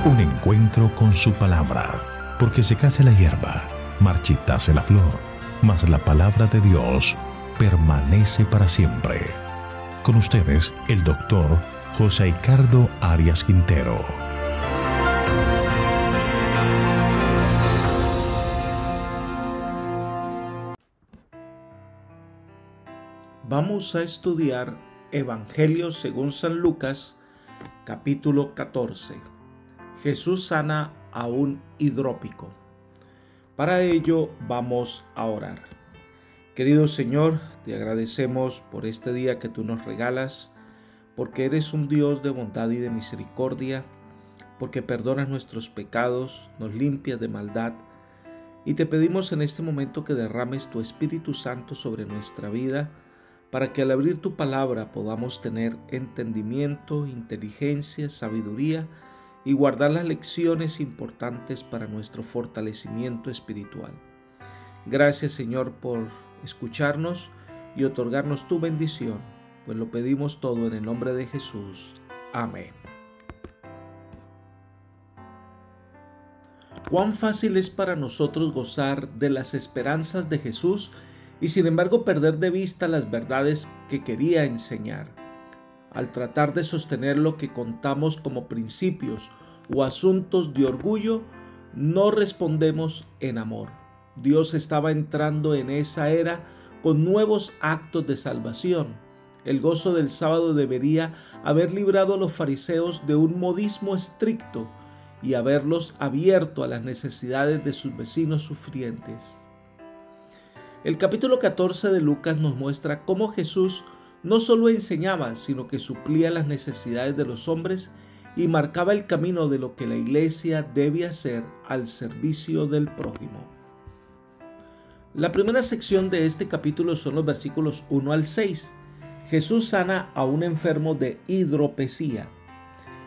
Un encuentro con su palabra, porque secase la hierba, marchitase la flor, mas la palabra de Dios permanece para siempre. Con ustedes, el doctor José Ricardo Arias Quintero. Vamos a estudiar Evangelio según San Lucas, capítulo 14. Jesús sana a un hidrópico. Para ello vamos a orar. Querido Señor, te agradecemos por este día que tú nos regalas, porque eres un Dios de bondad y de misericordia, porque perdonas nuestros pecados, nos limpias de maldad, y te pedimos en este momento que derrames tu Espíritu Santo sobre nuestra vida, para que al abrir tu palabra podamos tener entendimiento, inteligencia, sabiduría y guardar las lecciones importantes para nuestro fortalecimiento espiritual. Gracias, Señor, por escucharnos y otorgarnos tu bendición, pues lo pedimos todo en el nombre de Jesús. Amén. Cuán fácil es para nosotros gozar de las esperanzas de Jesús y sin embargo perder de vista las verdades que quería enseñar. Al tratar de sostener lo que contamos como principios o asuntos de orgullo, no respondemos en amor. Dios estaba entrando en esa era con nuevos actos de salvación. El gozo del sábado debería haber librado a los fariseos de un modismo estricto y haberlos abierto a las necesidades de sus vecinos sufrientes. El capítulo 14 de Lucas nos muestra cómo Jesús no solo enseñaba, sino que suplía las necesidades de los hombres y marcaba el camino de lo que la iglesia debe hacer al servicio del prójimo. La primera sección de este capítulo son los versículos 1 al 6. Jesús sana a un enfermo de hidropesía.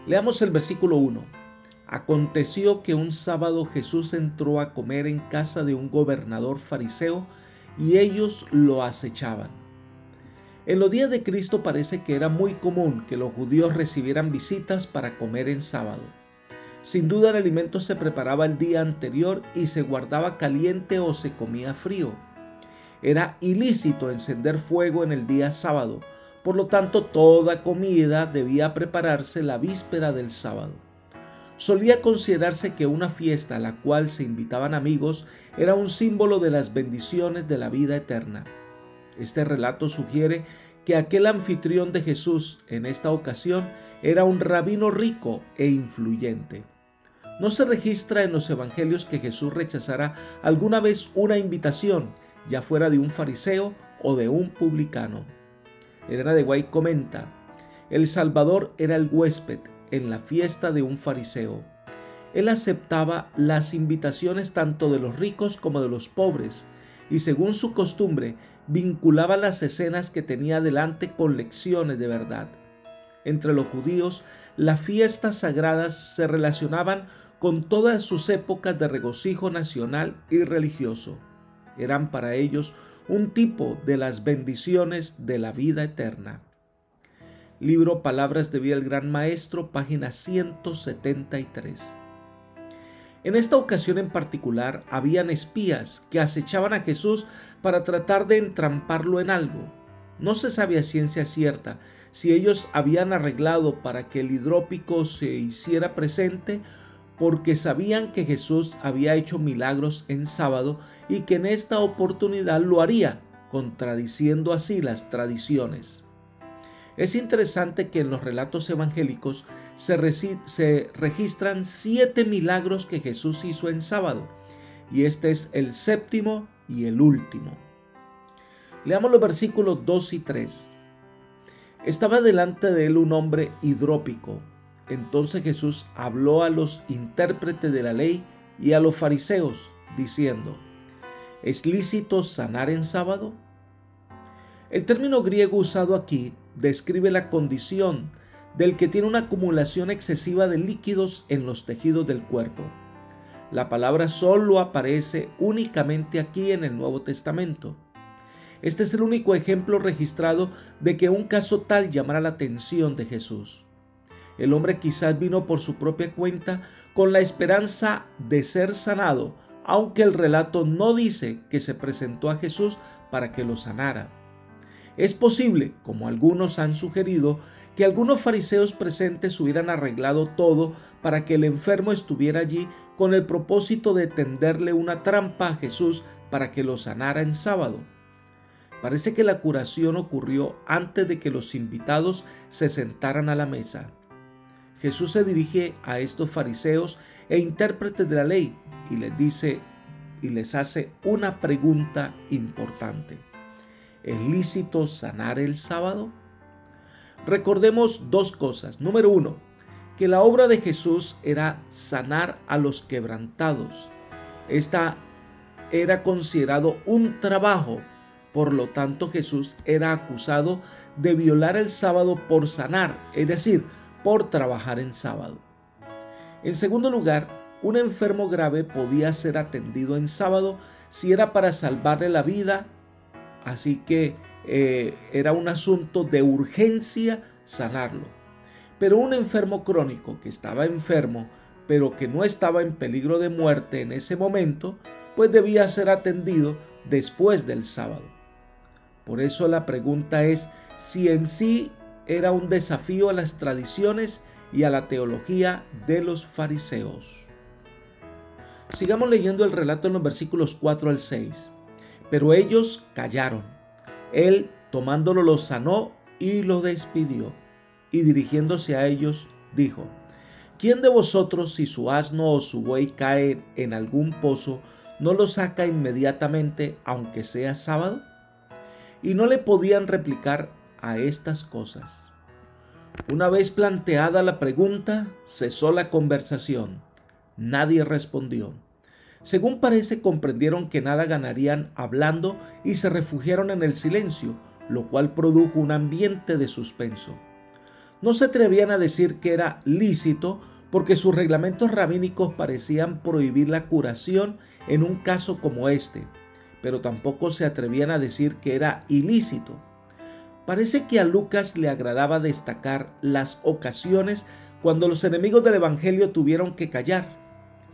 Leamos el versículo 1. Aconteció que un sábado Jesús entró a comer en casa de un gobernador fariseo y ellos lo acechaban. En los días de Cristo parece que era muy común que los judíos recibieran visitas para comer en sábado. Sin duda el alimento se preparaba el día anterior y se guardaba caliente o se comía frío. Era ilícito encender fuego en el día sábado, por lo tanto toda comida debía prepararse la víspera del sábado. Solía considerarse que una fiesta a la cual se invitaban amigos era un símbolo de las bendiciones de la vida eterna. Este relato sugiere que aquel anfitrión de Jesús en esta ocasión era un rabino rico e influyente. No se registra en los evangelios que Jesús rechazara alguna vez una invitación, ya fuera de un fariseo o de un publicano. Elena de White comenta: el Salvador era el huésped en la fiesta de un fariseo. Él aceptaba las invitaciones tanto de los ricos como de los pobres y según su costumbre vinculaba las escenas que tenía delante con lecciones de verdad. Entre los judíos, las fiestas sagradas se relacionaban con todas sus épocas de regocijo nacional y religioso. Eran para ellos un tipo de las bendiciones de la vida eterna. Libro Palabras de Vida del Gran Maestro, página 173. En esta ocasión en particular, habían espías que acechaban a Jesús para tratar de entramparlo en algo. No se sabe a ciencia cierta si ellos habían arreglado para que el hidrópico se hiciera presente porque sabían que Jesús había hecho milagros en sábado y que en esta oportunidad lo haría, contradiciendo así las tradiciones. Es interesante que en los relatos evangélicos se registran 7 milagros que Jesús hizo en sábado, y este es el séptimo y el último. Leamos los versículos 2 y 3. Estaba delante de él un hombre hidrópico. Entonces Jesús habló a los intérpretes de la ley y a los fariseos, diciendo: ¿es lícito sanar en sábado? El término griego usado aquí describe la condición del que tiene una acumulación excesiva de líquidos en los tejidos del cuerpo. La palabra solo aparece únicamente aquí en el Nuevo Testamento. Este es el único ejemplo registrado de que un caso tal llamara la atención de Jesús. El hombre quizás vino por su propia cuenta con la esperanza de ser sanado, aunque el relato no dice que se presentó a Jesús para que lo sanara. Es posible, como algunos han sugerido, que algunos fariseos presentes hubieran arreglado todo para que el enfermo estuviera allí con el propósito de tenderle una trampa a Jesús para que lo sanara en sábado. Parece que la curación ocurrió antes de que los invitados se sentaran a la mesa. Jesús se dirige a estos fariseos e intérpretes de la ley y les dice y les hace una pregunta importante. ¿Es lícito sanar el sábado? Recordemos dos cosas. Número uno, que la obra de Jesús era sanar a los quebrantados. Esta era considerado un trabajo. Por lo tanto, Jesús era acusado de violar el sábado por sanar, es decir, por trabajar en sábado. En segundo lugar, un enfermo grave podía ser atendido en sábado si era para salvarle la vida, así que era un asunto de urgencia sanarlo. Pero un enfermo crónico que estaba enfermo, pero que no estaba en peligro de muerte en ese momento, pues debía ser atendido después del sábado. Por eso la pregunta es si en sí era un desafío a las tradiciones y a la teología de los fariseos. Sigamos leyendo el relato en los versículos 4 al 6. Pero ellos callaron. Él, tomándolo, lo sanó y lo despidió. Y dirigiéndose a ellos, dijo: ¿Quién de vosotros, si su asno o su buey cae en algún pozo, no lo saca inmediatamente, aunque sea sábado? Y no le podían replicar a estas cosas. Una vez planteada la pregunta, cesó la conversación. Nadie respondió. Según parece, comprendieron que nada ganarían hablando y se refugiaron en el silencio, lo cual produjo un ambiente de suspenso. No se atrevían a decir que era lícito porque sus reglamentos rabínicos parecían prohibir la curación en un caso como este, pero tampoco se atrevían a decir que era ilícito. Parece que a Lucas le agradaba destacar las ocasiones cuando los enemigos del Evangelio tuvieron que callar.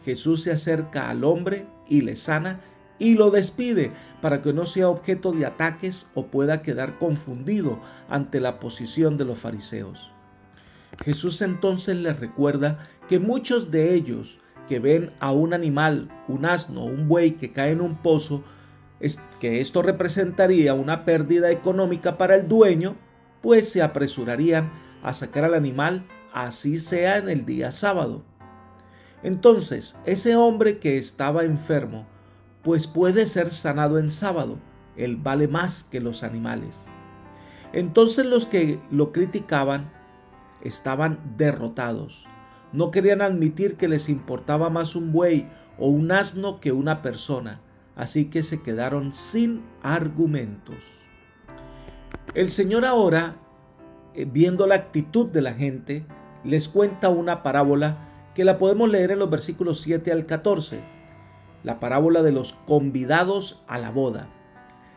Jesús se acerca al hombre y le sana y lo despide para que no sea objeto de ataques o pueda quedar confundido ante la posición de los fariseos. Jesús entonces les recuerda que muchos de ellos que ven a un animal, un asno o un buey que cae en un pozo, que esto representaría una pérdida económica para el dueño, pues se apresurarían a sacar al animal, así sea en el día sábado. Entonces, ese hombre que estaba enfermo, pues puede ser sanado en sábado. Él vale más que los animales. Entonces los que lo criticaban estaban derrotados. No querían admitir que les importaba más un buey o un asno que una persona. Así que se quedaron sin argumentos. El Señor ahora, viendo la actitud de la gente, les cuenta una parábola que la podemos leer en los versículos 7 al 14, la parábola de los convidados a la boda.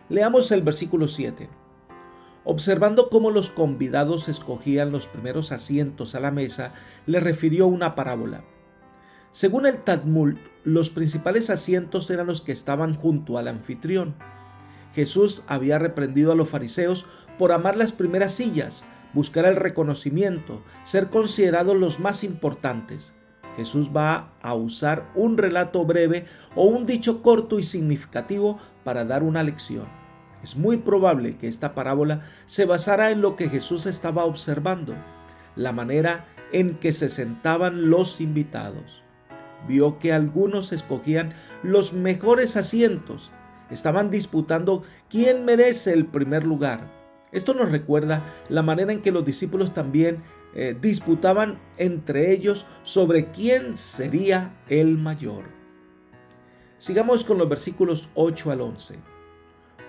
Leamos el versículo 7. Observando cómo los convidados escogían los primeros asientos a la mesa, le refirió una parábola. Según el Talmud, los principales asientos eran los que estaban junto al anfitrión. Jesús había reprendido a los fariseos por amar las primeras sillas, buscar el reconocimiento, ser considerados los más importantes. Jesús va a usar un relato breve o un dicho corto y significativo para dar una lección. Es muy probable que esta parábola se basara en lo que Jesús estaba observando, la manera en que se sentaban los invitados. Vio que algunos escogían los mejores asientos, estaban disputando quién merece el primer lugar. Esto nos recuerda la manera en que los discípulos también disputaban entre ellos sobre quién sería el mayor. Sigamos con los versículos 8 al 11.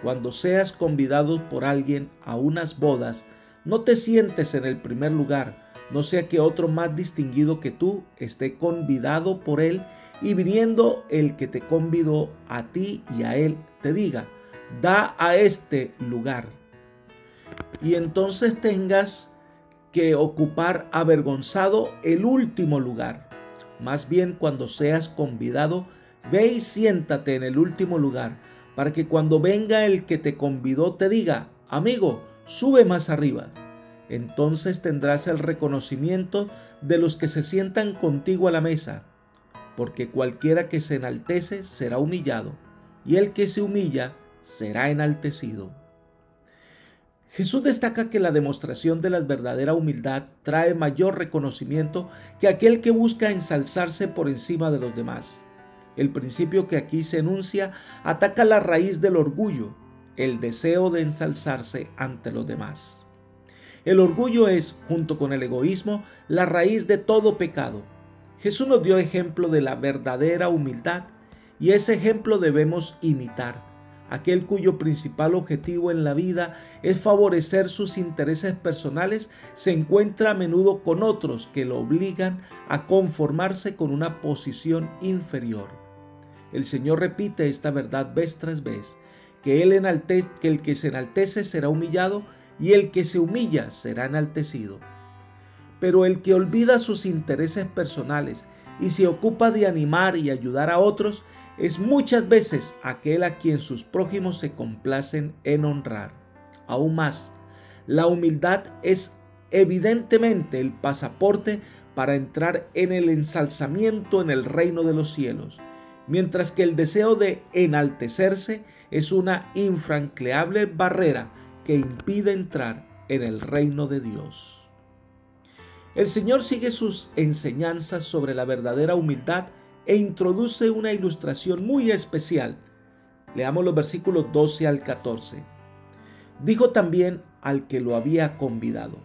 Cuando seas convidado por alguien a unas bodas, no te sientes en el primer lugar, no sea que otro más distinguido que tú esté convidado por él y viniendo el que te convidó a ti y a él te diga: da a este lugar. Y entonces tengas que ocupar avergonzado el último lugar. Más bien, cuando seas convidado, ve y siéntate en el último lugar, para que cuando venga el que te convidó te diga: amigo, sube más arriba. Entonces tendrás el reconocimiento de los que se sientan contigo a la mesa, porque cualquiera que se enaltece será humillado, y el que se humilla será enaltecido. Jesús destaca que la demostración de la verdadera humildad trae mayor reconocimiento que aquel que busca ensalzarse por encima de los demás. El principio que aquí se enuncia ataca la raíz del orgullo, el deseo de ensalzarse ante los demás. El orgullo es, junto con el egoísmo, la raíz de todo pecado. Jesús nos dio ejemplo de la verdadera humildad y ese ejemplo debemos imitar. Aquel cuyo principal objetivo en la vida es favorecer sus intereses personales se encuentra a menudo con otros que lo obligan a conformarse con una posición inferior. El Señor repite esta verdad vez tras vez, que el que se enaltece será humillado y el que se humilla será enaltecido. Pero el que olvida sus intereses personales y se ocupa de animar y ayudar a otros es muchas veces aquel a quien sus prójimos se complacen en honrar. Aún más, la humildad es evidentemente el pasaporte para entrar en el ensalzamiento en el reino de los cielos, mientras que el deseo de enaltecerse es una infranqueable barrera que impide entrar en el reino de Dios. El Señor sigue sus enseñanzas sobre la verdadera humildad e introduce una ilustración muy especial. Leamos los versículos 12 al 14. Dijo también al que lo había convidado: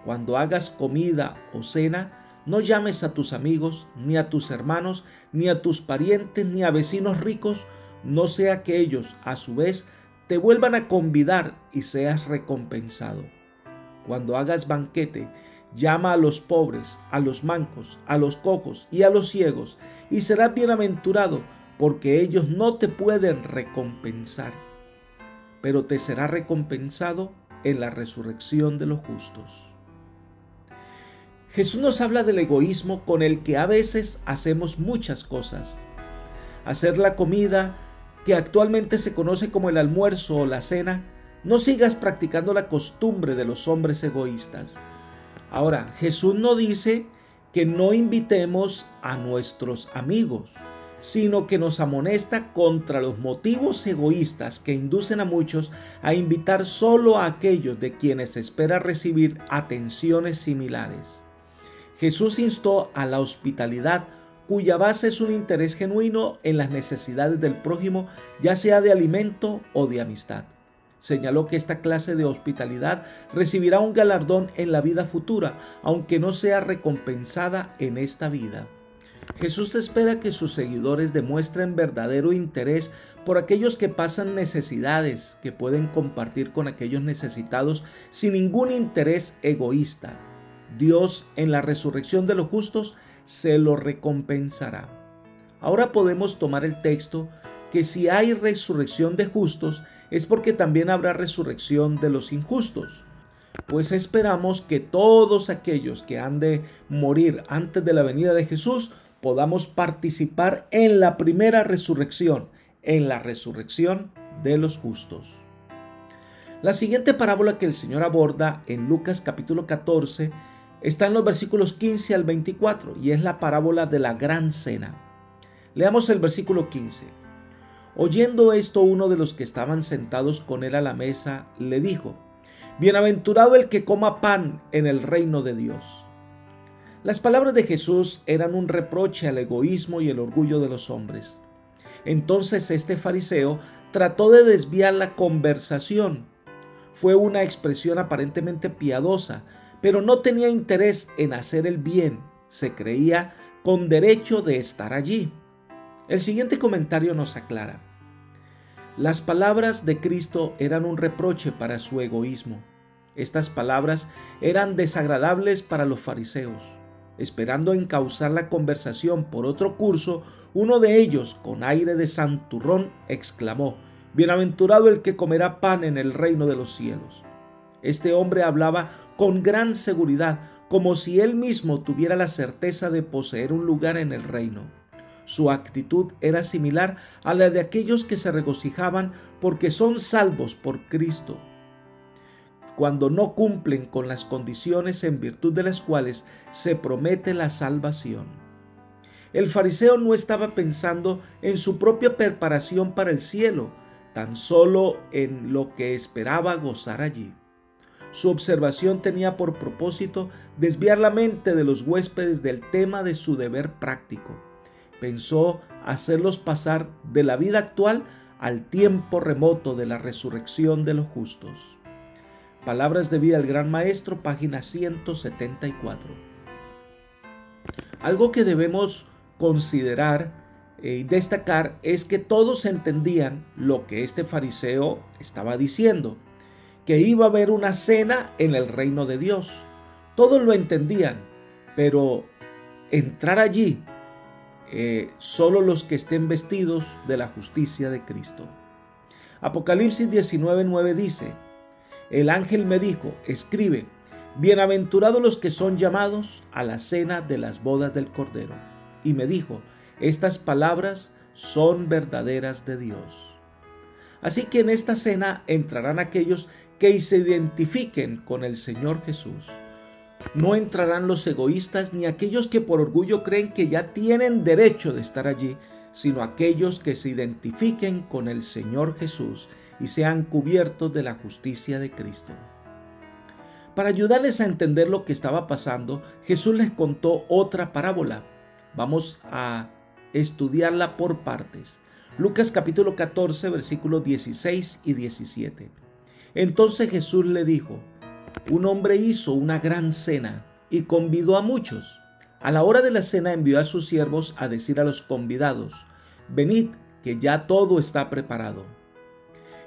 cuando hagas comida o cena, no llames a tus amigos, ni a tus hermanos, ni a tus parientes, ni a vecinos ricos, no sea que ellos, a su vez, te vuelvan a convidar y seas recompensado. Cuando hagas banquete, llama a los pobres, a los mancos, a los cojos y a los ciegos, y serás bienaventurado, porque ellos no te pueden recompensar, pero te será recompensado en la resurrección de los justos. Jesús nos habla del egoísmo con el que a veces hacemos muchas cosas. Hacer la comida, que actualmente se conoce como el almuerzo o la cena, no sigas practicando la costumbre de los hombres egoístas. Ahora, Jesús no dice que no invitemos a nuestros amigos, sino que nos amonesta contra los motivos egoístas que inducen a muchos a invitar solo a aquellos de quienes espera recibir atenciones similares. Jesús instó a la hospitalidad, cuya base es un interés genuino en las necesidades del prójimo, ya sea de alimento o de amistad. Señaló que esta clase de hospitalidad recibirá un galardón en la vida futura, aunque no sea recompensada en esta vida. Jesús espera que sus seguidores demuestren verdadero interés por aquellos que pasan necesidades, que pueden compartir con aquellos necesitados sin ningún interés egoísta. Dios, en la resurrección de los justos, se lo recompensará. Ahora podemos tomar el texto que si hay resurrección de justos es porque también habrá resurrección de los injustos, pues esperamos que todos aquellos que han de morir antes de la venida de Jesús podamos participar en la primera resurrección, en la resurrección de los justos. La siguiente parábola que el Señor aborda en Lucas capítulo 14 está en los versículos 15 al 24 y es la parábola de la gran cena. Leamos el versículo 15. Oyendo esto, uno de los que estaban sentados con él a la mesa le dijo: Bienaventurado el que coma pan en el reino de Dios. Las palabras de Jesús eran un reproche al egoísmo y el orgullo de los hombres. Entonces este fariseo trató de desviar la conversación. Fue una expresión aparentemente piadosa, pero no tenía interés en hacer el bien. Se creía con derecho de estar allí. El siguiente comentario nos aclara: las palabras de Cristo eran un reproche para su egoísmo. Estas palabras eran desagradables para los fariseos. Esperando encauzar la conversación por otro curso, uno de ellos, con aire de santurrón, exclamó: Bienaventurado el que comerá pan en el reino de los cielos. Este hombre hablaba con gran seguridad, como si él mismo tuviera la certeza de poseer un lugar en el reino. Su actitud era similar a la de aquellos que se regocijaban porque son salvos por Cristo, cuando no cumplen con las condiciones en virtud de las cuales se promete la salvación. El fariseo no estaba pensando en su propia preparación para el cielo, tan solo en lo que esperaba gozar allí. Su observación tenía por propósito desviar la mente de los huéspedes del tema de su deber práctico. Pensó hacerlos pasar de la vida actual al tiempo remoto de la resurrección de los justos. Palabras de vida del Gran Maestro, página 174. Algo que debemos considerar y destacar es que todos entendían lo que este fariseo estaba diciendo, que iba a haber una cena en el reino de Dios. Todos lo entendían, pero entrar allí solo los que estén vestidos de la justicia de Cristo. Apocalipsis 19:9 dice: el ángel me dijo, escribe, bienaventurados los que son llamados a la cena de las bodas del Cordero. Y me dijo, estas palabras son verdaderas de Dios. Así que en esta cena entrarán aquellos que se identifiquen con el Señor Jesús. No entrarán los egoístas ni aquellos que por orgullo creen que ya tienen derecho de estar allí, sino aquellos que se identifiquen con el Señor Jesús y sean cubiertos de la justicia de Cristo. Para ayudarles a entender lo que estaba pasando, Jesús les contó otra parábola. Vamos a estudiarla por partes. Lucas capítulo 14, versículos 16 y 17. Entonces Jesús le dijo: un hombre hizo una gran cena y convidó a muchos. A la hora de la cena envió a sus siervos a decir a los convidados: venid, que ya todo está preparado.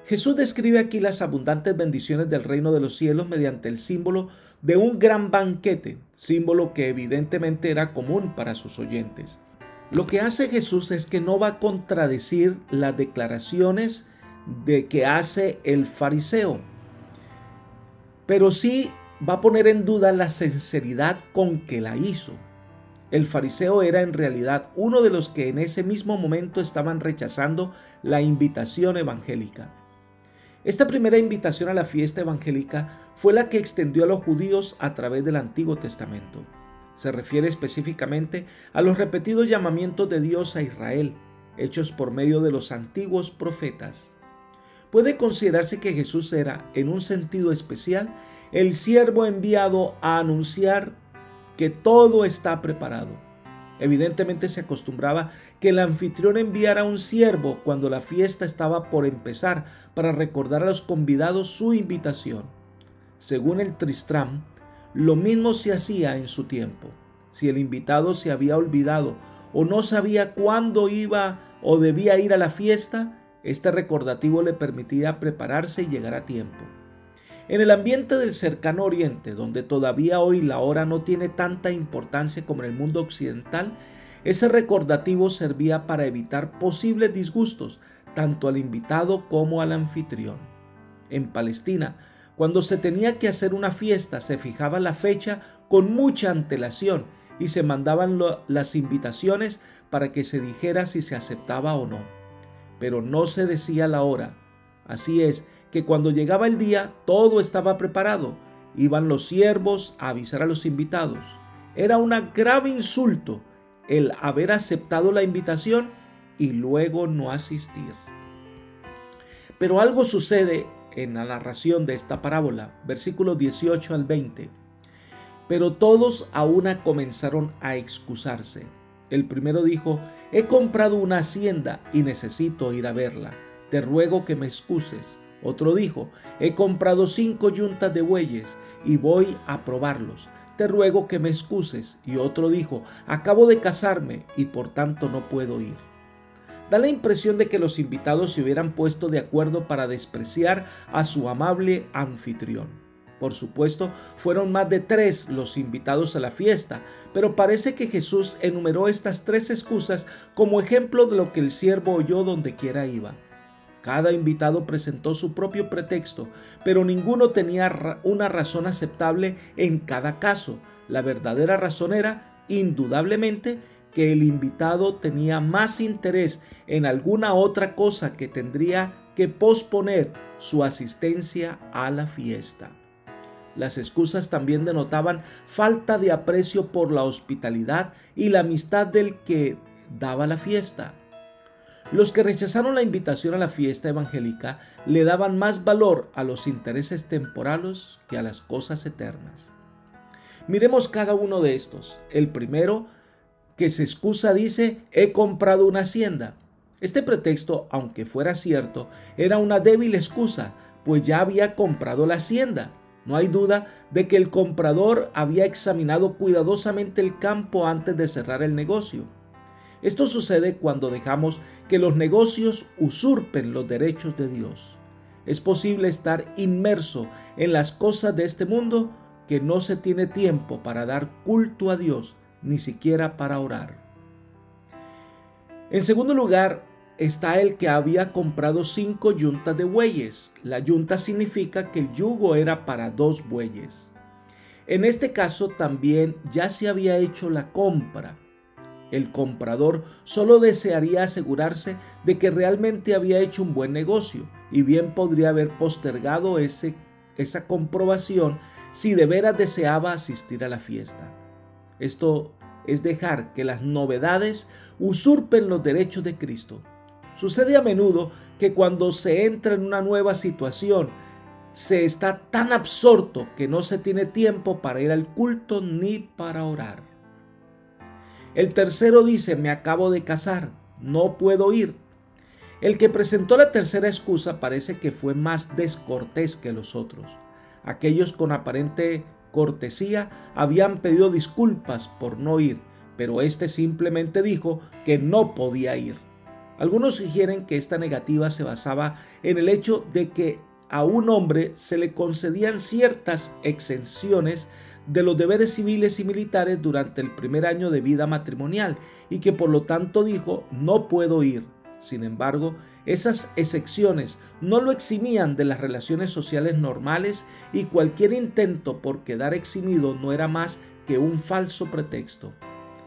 Jesús describe aquí las abundantes bendiciones del reino de los cielos mediante el símbolo de un gran banquete, símbolo que evidentemente era común para sus oyentes. Lo que hace Jesús es que no va a contradecir las declaraciones de que hace el fariseo, pero sí va a poner en duda la sinceridad con que la hizo. El fariseo era en realidad uno de los que en ese mismo momento estaban rechazando la invitación evangélica. Esta primera invitación a la fiesta evangélica fue la que extendió a los judíos a través del Antiguo Testamento. Se refiere específicamente a los repetidos llamamientos de Dios a Israel, hechos por medio de los antiguos profetas. Puede considerarse que Jesús era, en un sentido especial, el siervo enviado a anunciar que todo está preparado. Evidentemente se acostumbraba que el anfitrión enviara a un siervo cuando la fiesta estaba por empezar para recordar a los convidados su invitación. Según el Tristram, lo mismo se hacía en su tiempo. Si el invitado se había olvidado o no sabía cuándo iba o debía ir a la fiesta, este recordativo le permitía prepararse y llegar a tiempo. En el ambiente del cercano oriente, donde todavía hoy la hora no tiene tanta importancia como en el mundo occidental, ese recordativo servía para evitar posibles disgustos, tanto al invitado como al anfitrión. En Palestina, cuando se tenía que hacer una fiesta, se fijaba la fecha con mucha antelación y se mandaban las invitaciones para que se dijera si se aceptaba o no. Pero no se decía la hora. Así es que cuando llegaba el día, todo estaba preparado. Iban los siervos a avisar a los invitados. Era un grave insulto el haber aceptado la invitación y luego no asistir. Pero algo sucede en la narración de esta parábola, versículos 18 al 20. Pero todos a una comenzaron a excusarse. El primero dijo: he comprado una hacienda y necesito ir a verla. Te ruego que me excuses. Otro dijo: he comprado 5 yuntas de bueyes y voy a probarlos. Te ruego que me excuses. Y otro dijo: acabo de casarme y por tanto no puedo ir. Da la impresión de que los invitados se hubieran puesto de acuerdo para despreciar a su amable anfitrión. Por supuesto, fueron más de 3 los invitados a la fiesta, pero parece que Jesús enumeró estas 3 excusas como ejemplo de lo que el siervo oyó donde quiera iba. Cada invitado presentó su propio pretexto, pero ninguno tenía una razón aceptable en cada caso. La verdadera razón era, indudablemente, que el invitado tenía más interés en alguna otra cosa que tendría que posponer su asistencia a la fiesta. Las excusas también denotaban falta de aprecio por la hospitalidad y la amistad del que daba la fiesta. Los que rechazaron la invitación a la fiesta evangélica le daban más valor a los intereses temporales que a las cosas eternas. Miremos cada uno de estos. El primero que se excusa dice: he comprado una hacienda. Este pretexto, aunque fuera cierto, era una débil excusa, pues ya había comprado la hacienda. No hay duda de que el comprador había examinado cuidadosamente el campo antes de cerrar el negocio. Esto sucede cuando dejamos que los negocios usurpen los derechos de Dios. Es posible estar inmerso en las cosas de este mundo que no se tiene tiempo para dar culto a Dios, ni siquiera para orar. En segundo lugar, está el que había comprado 5 yuntas de bueyes. La yunta significa que el yugo era para 2 bueyes. En este caso también ya se había hecho la compra. El comprador solo desearía asegurarse de que realmente había hecho un buen negocio, y bien podría haber postergado esa comprobación si de veras deseaba asistir a la fiesta. Esto es dejar que las novedades usurpen los derechos de Cristo. Sucede a menudo que cuando se entra en una nueva situación, se está tan absorto que no se tiene tiempo para ir al culto ni para orar. El tercero dice: me acabo de casar, no puedo ir. El que presentó la tercera excusa parece que fue más descortés que los otros. Aquellos con aparente cortesía habían pedido disculpas por no ir, pero este simplemente dijo que no podía ir. Algunos sugieren que esta negativa se basaba en el hecho de que a un hombre se le concedían ciertas exenciones de los deberes civiles y militares durante el primer año de vida matrimonial y que por lo tanto dijo: no puedo ir. Sin embargo, esas excepciones no lo eximían de las relaciones sociales normales, y cualquier intento por quedar eximido no era más que un falso pretexto.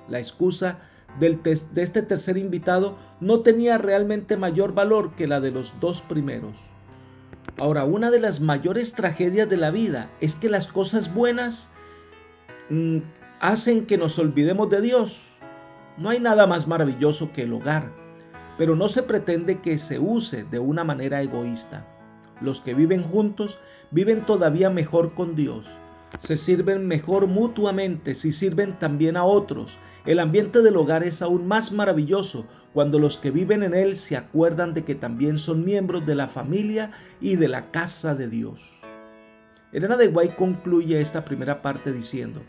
La excusa de este tercer invitado no tenía realmente mayor valor que la de los 2 primeros. Ahora, una de las mayores tragedias de la vida es que las cosas buenas hacen que nos olvidemos de Dios. No hay nada más maravilloso que el hogar, pero no se pretende que se use de una manera egoísta. Los que viven juntos viven todavía mejor con Dios. Se sirven mejor mutuamente si sirven también a otros. El ambiente del hogar es aún más maravilloso cuando los que viven en él se acuerdan de que también son miembros de la familia y de la casa de Dios. Elena de White concluye esta primera parte diciendo: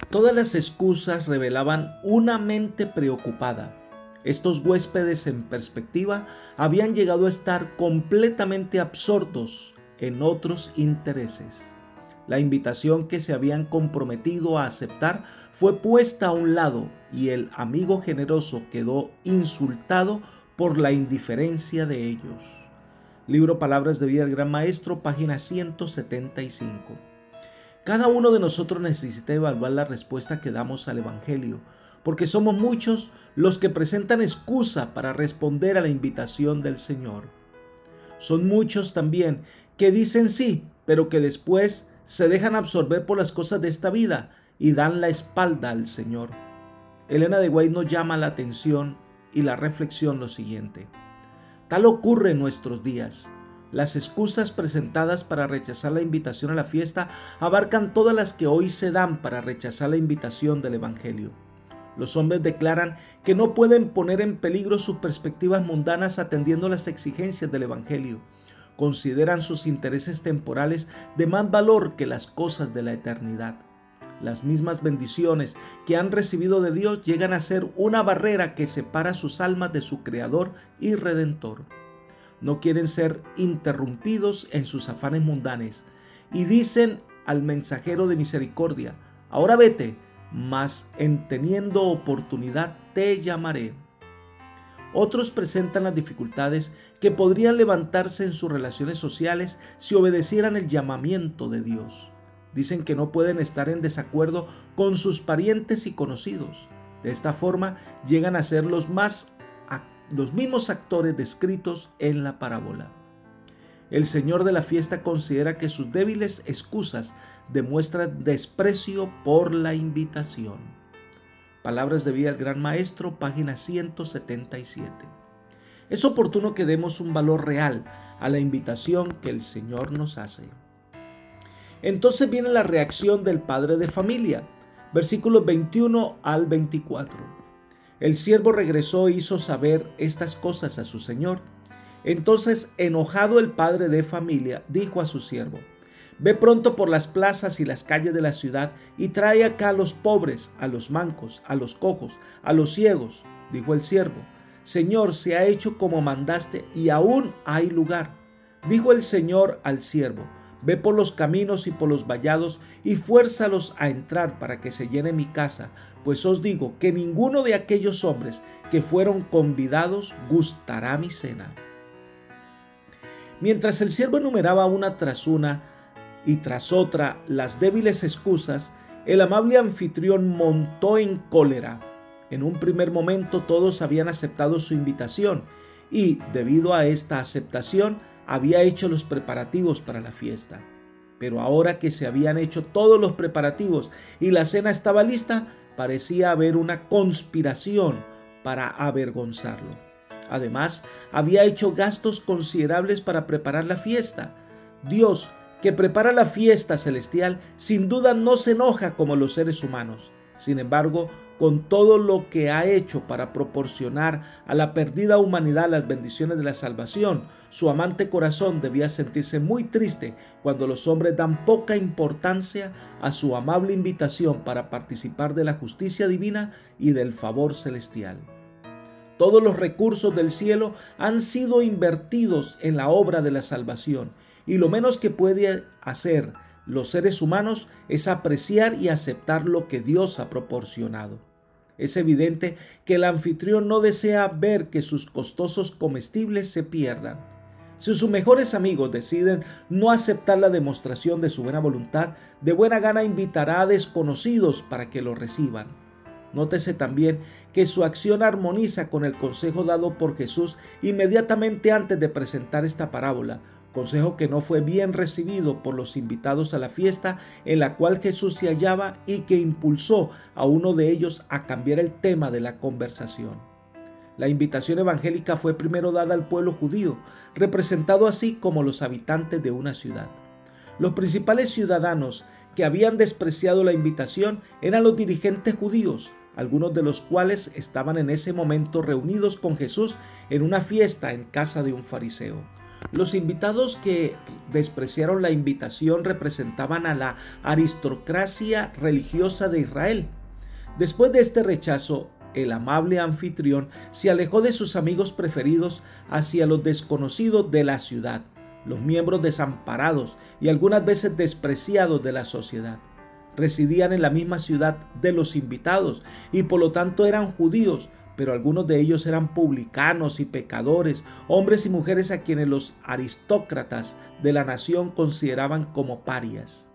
todas las excusas revelaban una mente preocupada. Estos huéspedes en perspectiva habían llegado a estar completamente absortos en otros intereses. La invitación que se habían comprometido a aceptar fue puesta a un lado y el amigo generoso quedó insultado por la indiferencia de ellos. Libro Palabras de Vida del Gran Maestro, página 175. Cada uno de nosotros necesita evaluar la respuesta que damos al Evangelio, porque somos muchos los que presentan excusa para responder a la invitación del Señor. Son muchos también que dicen sí, pero que después se dejan absorber por las cosas de esta vida y dan la espalda al Señor. Elena de White nos llama la atención y la reflexión lo siguiente: tal ocurre en nuestros días. Las excusas presentadas para rechazar la invitación a la fiesta abarcan todas las que hoy se dan para rechazar la invitación del Evangelio. Los hombres declaran que no pueden poner en peligro sus perspectivas mundanas atendiendo las exigencias del Evangelio. Consideran sus intereses temporales de más valor que las cosas de la eternidad. Las mismas bendiciones que han recibido de Dios llegan a ser una barrera que separa sus almas de su Creador y Redentor. No quieren ser interrumpidos en sus afanes mundanos y dicen al mensajero de misericordia: ahora vete, mas en teniendo oportunidad te llamaré. Otros presentan las dificultades que podrían levantarse en sus relaciones sociales si obedecieran el llamamiento de Dios. Dicen que no pueden estar en desacuerdo con sus parientes y conocidos. De esta forma llegan a ser los mismos actores descritos en la parábola. El Señor de la fiesta considera que sus débiles excusas demuestran desprecio por la invitación. Palabras de vida del Gran Maestro, página 177. Es oportuno que demos un valor real a la invitación que el Señor nos hace. Entonces viene la reacción del padre de familia, versículos 21 al 24. El siervo regresó e hizo saber estas cosas a su señor. Entonces, enojado el padre de familia, dijo a su siervo: Ve pronto por las plazas y las calles de la ciudad y trae acá a los pobres, a los mancos, a los cojos, a los ciegos. Dijo el siervo: Señor, se ha hecho como mandaste y aún hay lugar. Dijo el Señor al siervo: Ve por los caminos y por los vallados y fuérzalos a entrar para que se llene mi casa, pues os digo que ninguno de aquellos hombres que fueron convidados gustará mi cena. Mientras el siervo enumeraba una tras una y tras otra las débiles excusas, el amable anfitrión montó en cólera. En un primer momento todos habían aceptado su invitación y, debido a esta aceptación, había hecho los preparativos para la fiesta. Pero ahora que se habían hecho todos los preparativos y la cena estaba lista, parecía haber una conspiración para avergonzarlo. Además, había hecho gastos considerables para preparar la fiesta. Dios, que prepara la fiesta celestial, sin duda no se enoja como los seres humanos. Sin embargo, con todo lo que ha hecho para proporcionar a la perdida humanidad las bendiciones de la salvación, su amante corazón debía sentirse muy triste cuando los hombres dan poca importancia a su amable invitación para participar de la justicia divina y del favor celestial. Todos los recursos del cielo han sido invertidos en la obra de la salvación, y lo menos que puede hacer los seres humanos es apreciar y aceptar lo que Dios ha proporcionado. Es evidente que el anfitrión no desea ver que sus costosos comestibles se pierdan. Si sus mejores amigos deciden no aceptar la demostración de su buena voluntad, de buena gana invitará a desconocidos para que lo reciban. Nótese también que su acción armoniza con el consejo dado por Jesús inmediatamente antes de presentar esta parábola, consejo que no fue bien recibido por los invitados a la fiesta en la cual Jesús se hallaba y que impulsó a uno de ellos a cambiar el tema de la conversación. La invitación evangélica fue primero dada al pueblo judío, representado así como los habitantes de una ciudad. Los principales ciudadanos que habían despreciado la invitación eran los dirigentes judíos, algunos de los cuales estaban en ese momento reunidos con Jesús en una fiesta en casa de un fariseo. Los invitados que despreciaron la invitación representaban a la aristocracia religiosa de Israel. Después de este rechazo, el amable anfitrión se alejó de sus amigos preferidos hacia los desconocidos de la ciudad, los miembros desamparados y algunas veces despreciados de la sociedad. Residían en la misma ciudad de los invitados y por lo tanto eran judíos, pero algunos de ellos eran publicanos y pecadores, hombres y mujeres a quienes los aristócratas de la nación consideraban como parias.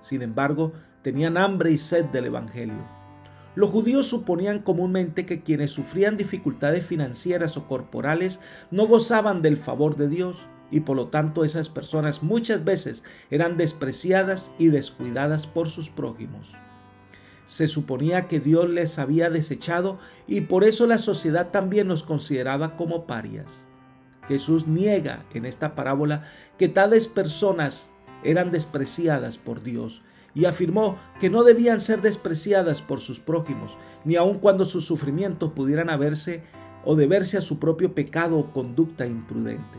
Sin embargo, tenían hambre y sed del evangelio. Los judíos suponían comúnmente que quienes sufrían dificultades financieras o corporales no gozaban del favor de Dios, y por lo tanto esas personas muchas veces eran despreciadas y descuidadas por sus prójimos. Se suponía que Dios les había desechado y por eso la sociedad también los consideraba como parias. Jesús niega en esta parábola que tales personas eran despreciadas por Dios y afirmó que no debían ser despreciadas por sus prójimos, ni aun cuando sus sufrimientos pudieran haberse o deberse a su propio pecado o conducta imprudente.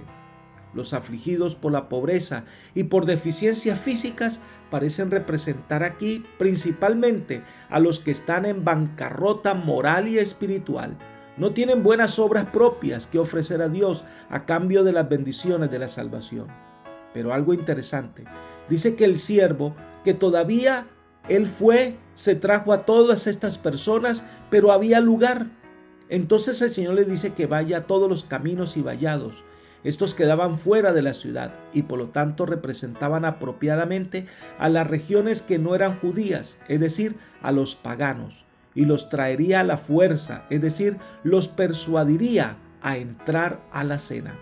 Los afligidos por la pobreza y por deficiencias físicas parecen representar aquí principalmente a los que están en bancarrota moral y espiritual. No tienen buenas obras propias que ofrecer a Dios a cambio de las bendiciones de la salvación. Pero algo interesante, dice que el siervo, que todavía él fue, se trajo a todas estas personas, pero había lugar. Entonces el Señor le dice que vaya a todos los caminos y vallados. Estos quedaban fuera de la ciudad y por lo tanto representaban apropiadamente a las regiones que no eran judías, es decir, a los paganos, y los traería a la fuerza, es decir, los persuadiría a entrar a la cena.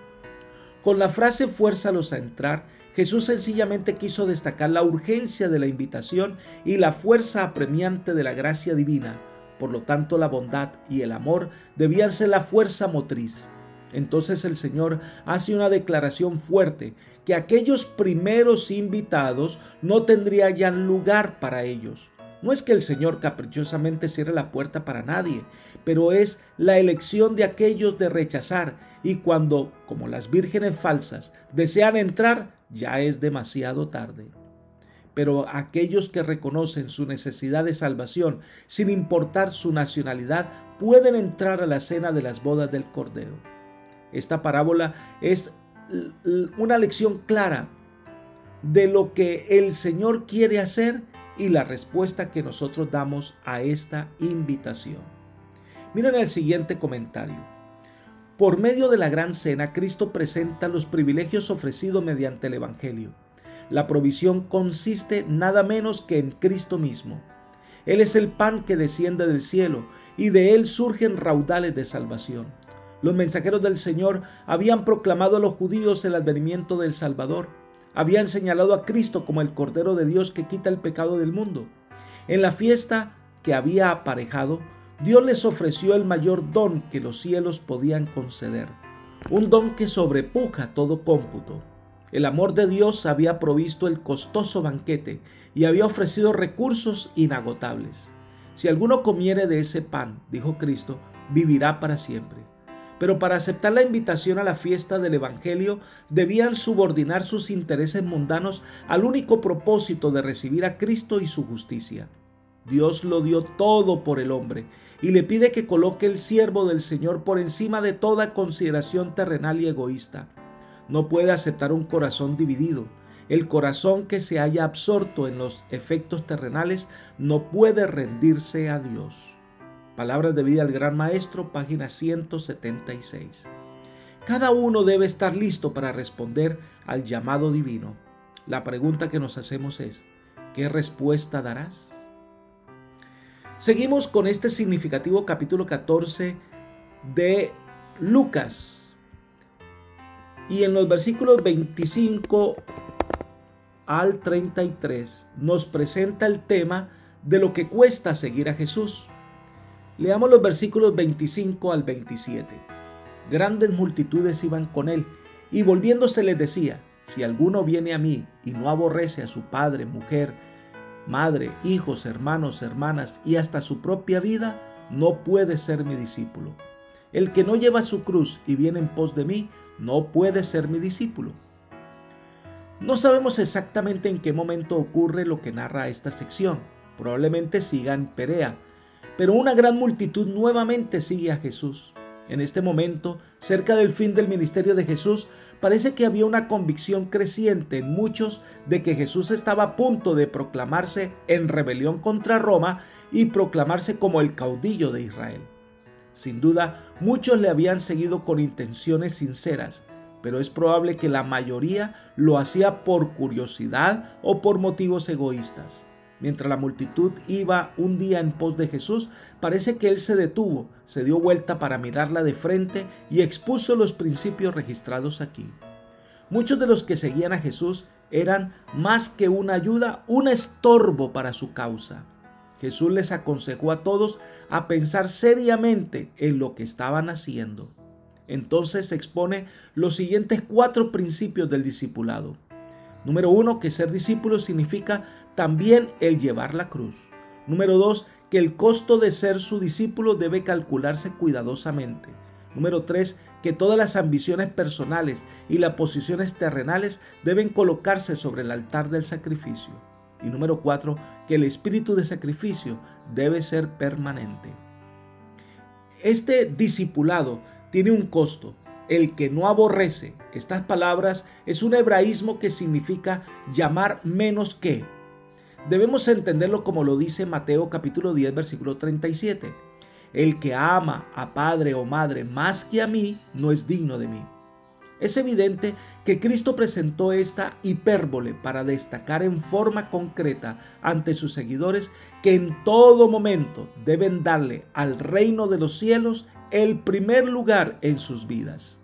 Con la frase fuérzalos a entrar, Jesús sencillamente quiso destacar la urgencia de la invitación y la fuerza apremiante de la gracia divina. Por lo tanto, la bondad y el amor debían ser la fuerza motriz. Entonces el Señor hace una declaración fuerte, que aquellos primeros invitados no tendrían ya lugar para ellos. No es que el Señor caprichosamente cierre la puerta para nadie, pero es la elección de aquellos de rechazar, y cuando, como las vírgenes falsas, desean entrar, ya es demasiado tarde. Pero aquellos que reconocen su necesidad de salvación, sin importar su nacionalidad, pueden entrar a la cena de las bodas del Cordero. Esta parábola es una lección clara de lo que el Señor quiere hacer y la respuesta que nosotros damos a esta invitación. Miren el siguiente comentario. Por medio de la gran cena, Cristo presenta los privilegios ofrecidos mediante el Evangelio. La provisión consiste nada menos que en Cristo mismo. Él es el pan que desciende del cielo y de él surgen raudales de salvación. Los mensajeros del Señor habían proclamado a los judíos el advenimiento del Salvador. Habían señalado a Cristo como el Cordero de Dios que quita el pecado del mundo. En la fiesta que había aparejado, Dios les ofreció el mayor don que los cielos podían conceder, un don que sobrepuja todo cómputo. El amor de Dios había provisto el costoso banquete y había ofrecido recursos inagotables. Si alguno comiere de ese pan, dijo Cristo, vivirá para siempre. Pero para aceptar la invitación a la fiesta del Evangelio, debían subordinar sus intereses mundanos al único propósito de recibir a Cristo y su justicia. Dios lo dio todo por el hombre y le pide que coloque el siervo del Señor por encima de toda consideración terrenal y egoísta. No puede aceptar un corazón dividido. El corazón que se haya absorto en los efectos terrenales no puede rendirse a Dios. Palabras de vida al Gran Maestro, página 176. Cada uno debe estar listo para responder al llamado divino. La pregunta que nos hacemos es, ¿qué respuesta darás? Seguimos con este significativo capítulo 14 de Lucas. Y en los versículos 25 al 33 nos presenta el tema de lo que cuesta seguir a Jesús. Leamos los versículos 25 al 27. Grandes multitudes iban con él, y volviéndose les decía, si alguno viene a mí y no aborrece a su padre, mujer, madre, hijos, hermanos, hermanas y hasta su propia vida, no puede ser mi discípulo. El que no lleva su cruz y viene en pos de mí, no puede ser mi discípulo. No sabemos exactamente en qué momento ocurre lo que narra esta sección. Probablemente siga en Perea, pero una gran multitud nuevamente sigue a Jesús. En este momento, cerca del fin del ministerio de Jesús, parece que había una convicción creciente en muchos de que Jesús estaba a punto de proclamarse en rebelión contra Roma y proclamarse como el caudillo de Israel. Sin duda, muchos le habían seguido con intenciones sinceras, pero es probable que la mayoría lo hacía por curiosidad o por motivos egoístas. Mientras la multitud iba un día en pos de Jesús, parece que él se detuvo, se dio vuelta para mirarla de frente y expuso los principios registrados aquí. Muchos de los que seguían a Jesús eran más que una ayuda, un estorbo para su causa. Jesús les aconsejó a todos a pensar seriamente en lo que estaban haciendo. Entonces expone los siguientes 4 principios del discipulado. Número 1, que ser discípulo significa también el llevar la cruz. Número 2, que el costo de ser su discípulo debe calcularse cuidadosamente. Número 3, que todas las ambiciones personales y las posiciones terrenales deben colocarse sobre el altar del sacrificio. Y número 4, que el espíritu de sacrificio debe ser permanente. Este discipulado tiene un costo, el que no aborrece. Estas palabras es un hebraísmo que significa llamar menos que. Debemos entenderlo como lo dice Mateo capítulo 10, versículo 37. El que ama a padre o madre más que a mí no es digno de mí. Es evidente que Cristo presentó esta hipérbole para destacar en forma concreta ante sus seguidores que en todo momento deben darle al reino de los cielos el primer lugar en sus vidas.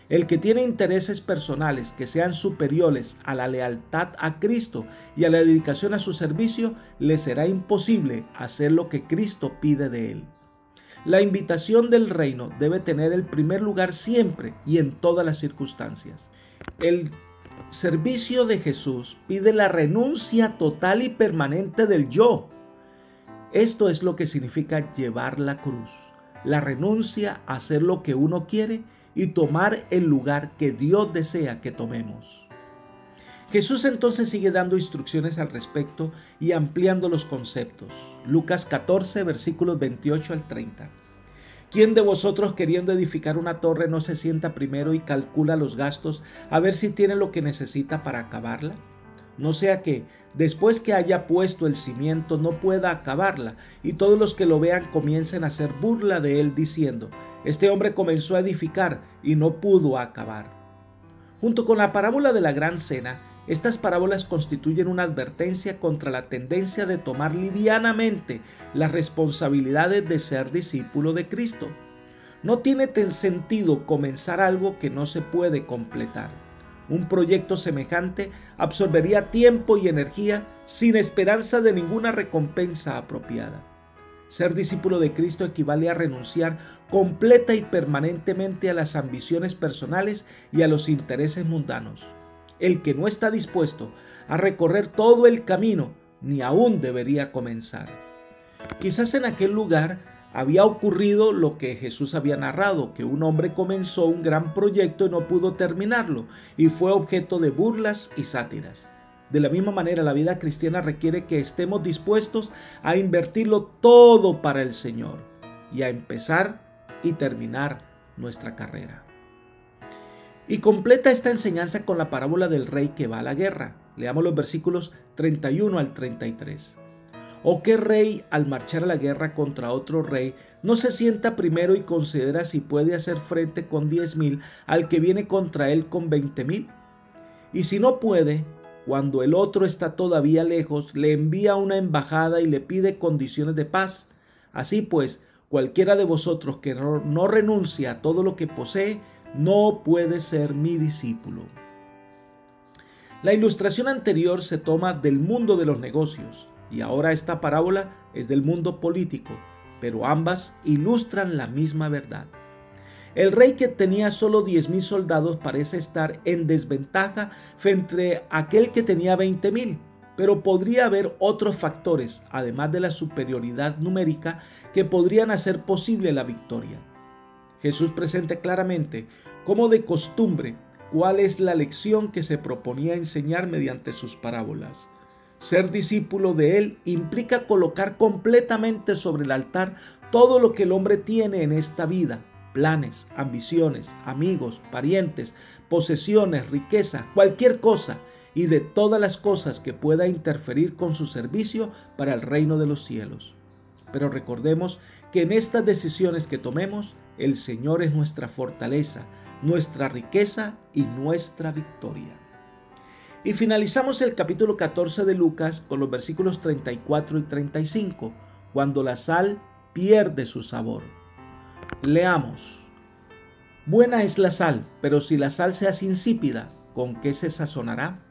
El que tiene intereses personales que sean superiores a la lealtad a Cristo y a la dedicación a su servicio, le será imposible hacer lo que Cristo pide de él. La invitación del reino debe tener el primer lugar siempre y en todas las circunstancias. El servicio de Jesús pide la renuncia total y permanente del yo. Esto es lo que significa llevar la cruz, la renuncia a hacer lo que uno quiere y tomar el lugar que Dios desea que tomemos. Jesús entonces sigue dando instrucciones al respecto y ampliando los conceptos. Lucas 14, versículos 28 al 30. ¿Quién de vosotros queriendo edificar una torre no se sienta primero y calcula los gastos a ver si tiene lo que necesita para acabarla? No sea que, después que haya puesto el cimiento, no pueda acabarla y todos los que lo vean comiencen a hacer burla de él diciendo: este hombre comenzó a edificar y no pudo acabar. Junto con la parábola de la gran cena, estas parábolas constituyen una advertencia contra la tendencia de tomar livianamente las responsabilidades de ser discípulo de Cristo. No tiene sentido comenzar algo que no se puede completar. Un proyecto semejante absorbería tiempo y energía sin esperanza de ninguna recompensa apropiada. Ser discípulo de Cristo equivale a renunciar completa y permanentemente a las ambiciones personales y a los intereses mundanos. El que no está dispuesto a recorrer todo el camino, ni aún debería comenzar. Quizás en aquel lugar había ocurrido lo que Jesús había narrado, que un hombre comenzó un gran proyecto y no pudo terminarlo, y fue objeto de burlas y sátiras. De la misma manera, la vida cristiana requiere que estemos dispuestos a invertirlo todo para el Señor y a empezar y terminar nuestra carrera. Y completa esta enseñanza con la parábola del rey que va a la guerra. Leamos los versículos 31 al 33. ¿O qué rey, al marchar a la guerra contra otro rey, no se sienta primero y considera si puede hacer frente con 10,000 al que viene contra él con 20,000? Y si no puede, cuando el otro está todavía lejos, le envía una embajada y le pide condiciones de paz. Así pues, cualquiera de vosotros que no renuncia a todo lo que posee, no puede ser mi discípulo. La ilustración anterior se toma del mundo de los negocios y ahora esta parábola es del mundo político, pero ambas ilustran la misma verdad. El rey que tenía solo 10,000 soldados parece estar en desventaja frente a aquel que tenía 20,000, pero podría haber otros factores, además de la superioridad numérica, que podrían hacer posible la victoria. Jesús presenta claramente, como de costumbre, cuál es la lección que se proponía enseñar mediante sus parábolas. Ser discípulo de Él implica colocar completamente sobre el altar todo lo que el hombre tiene en esta vida: planes, ambiciones, amigos, parientes, posesiones, riqueza, cualquier cosa, y de todas las cosas que pueda interferir con su servicio para el reino de los cielos. Pero recordemos que en estas decisiones que tomemos, el Señor es nuestra fortaleza, nuestra riqueza y nuestra victoria. Y finalizamos el capítulo 14 de Lucas con los versículos 34 y 35, cuando la sal pierde su sabor. Leamos. Buena es la sal, pero si la sal se hace insípida, ¿con qué se sazonará?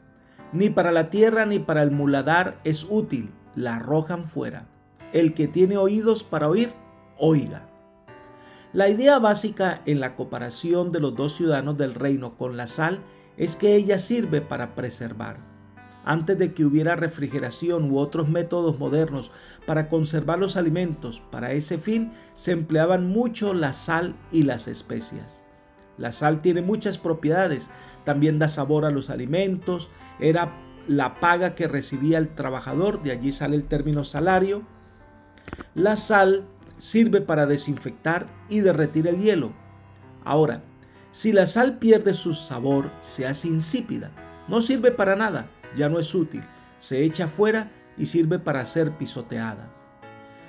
Ni para la tierra ni para el muladar es útil, la arrojan fuera. El que tiene oídos para oír, oiga. La idea básica en la comparación de los dos ciudadanos del reino con la sal es que ella sirve para preservar. Antes de que hubiera refrigeración u otros métodos modernos para conservar los alimentos, para ese fin se empleaban mucho la sal y las especias. La sal tiene muchas propiedades, también da sabor a los alimentos, era la paga que recibía el trabajador, de allí sale el término salario. La sal sirve para desinfectar y derretir el hielo. Ahora, si la sal pierde su sabor, se hace insípida, no sirve para nada, ya no es útil, se echa fuera y sirve para ser pisoteada.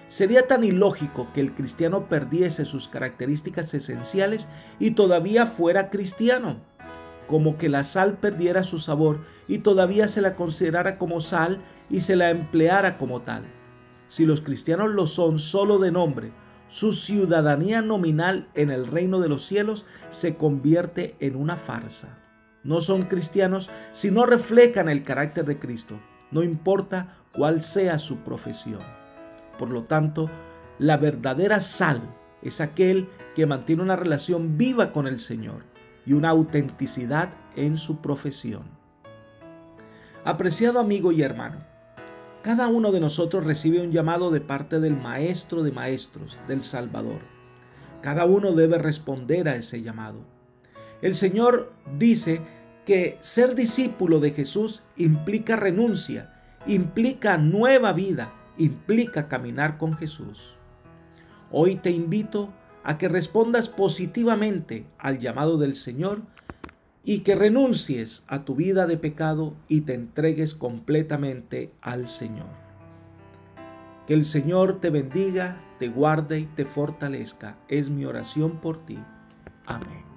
Sería tan ilógico que el cristiano perdiese sus características esenciales y todavía fuera cristiano, como que la sal perdiera su sabor y todavía se la considerara como sal y se la empleara como tal. Si los cristianos lo son solo de nombre, su ciudadanía nominal en el reino de los cielos se convierte en una farsa. No son cristianos si no reflejan el carácter de Cristo, no importa cuál sea su profesión. Por lo tanto, la verdadera sal es aquel que mantiene una relación viva con el Señor y una autenticidad en su profesión. Apreciado amigo y hermano, cada uno de nosotros recibe un llamado de parte del Maestro de Maestros, del Salvador. Cada uno debe responder a ese llamado. El Señor dice que ser discípulo de Jesús implica renuncia, implica nueva vida, implica caminar con Jesús. Hoy te invito a que respondas positivamente al llamado del Señor y que renuncies a tu vida de pecado y te entregues completamente al Señor. Que el Señor te bendiga, te guarde y te fortalezca. Es mi oración por ti. Amén.